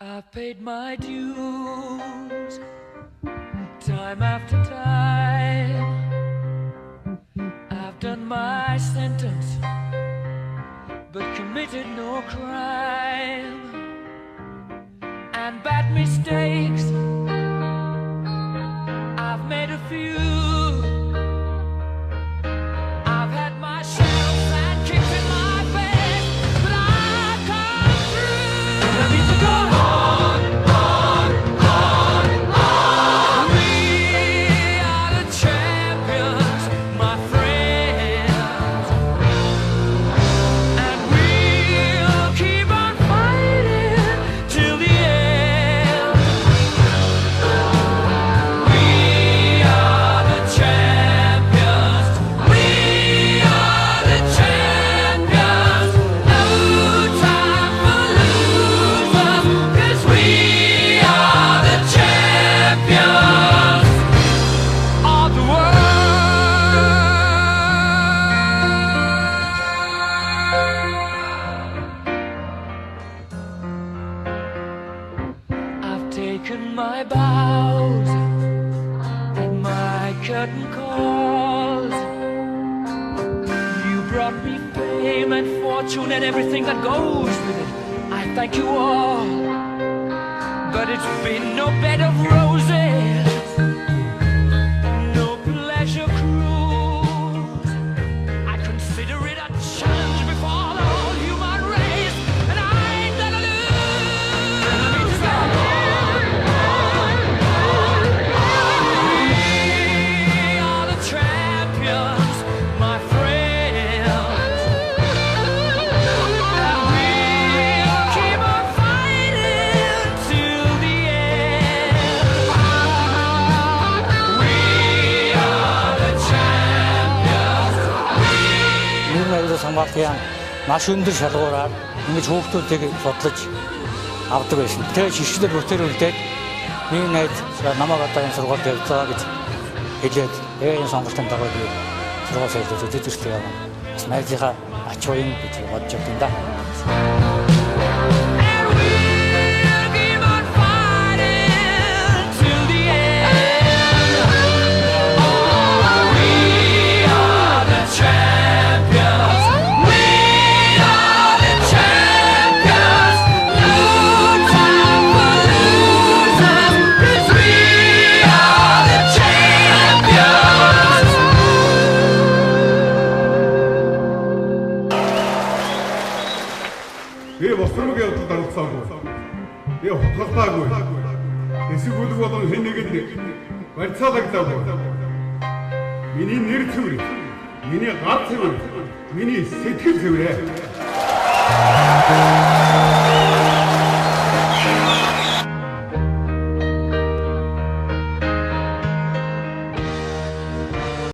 I've paid my dues time after time. I've done my sentence, but committed no crime. And bad mistakes, I've made a few. I've had my share of sand kicks in my face, but I've come through. I need to go on. We are the champions, my friends, and we'll keep on fighting till the end. We are the champions. We are the champions. No time for losers, 'cause we are the champions of the world. I've taken my bows and my curtain calls. You brought me fame and fortune and everything that goes with it. I thank you all, but it's been no bed of roses, no pleasure cruise. I consider it a challenge before the whole human race, and I ain't gonna lose. We are the champions, my friends, and we'll keep on fighting till the end. We are the champions. Ер нь аюулгүй самбартын маш өндөр шалгуураар ингэж хүүхдүүдийг судлаж авдаг байсан. Тэгээ шишгэлэр бүтээр үлдээд нэг найз намайг одоо энэ сургуульд явуулаа гэж хэлээд тэгээ энэ сонголтын дагуу би сургууль соёлж үзэдэртэй явна. Бас найзынхаа ач уян гэж бодож байгаа юм да. And we'll keep on fighting till the end. We are the champions. We are the champions. No time for losers, 'cause we are the champions. Би босрог явдал даралцаагүй. Би хотлогтаагүй. Эсвэлгүй болон хэн нэгэнд барьцаалагтаагүй. Миний нэр цэвэр, миний гар цэвэр, миний сэтгэл цэвэр.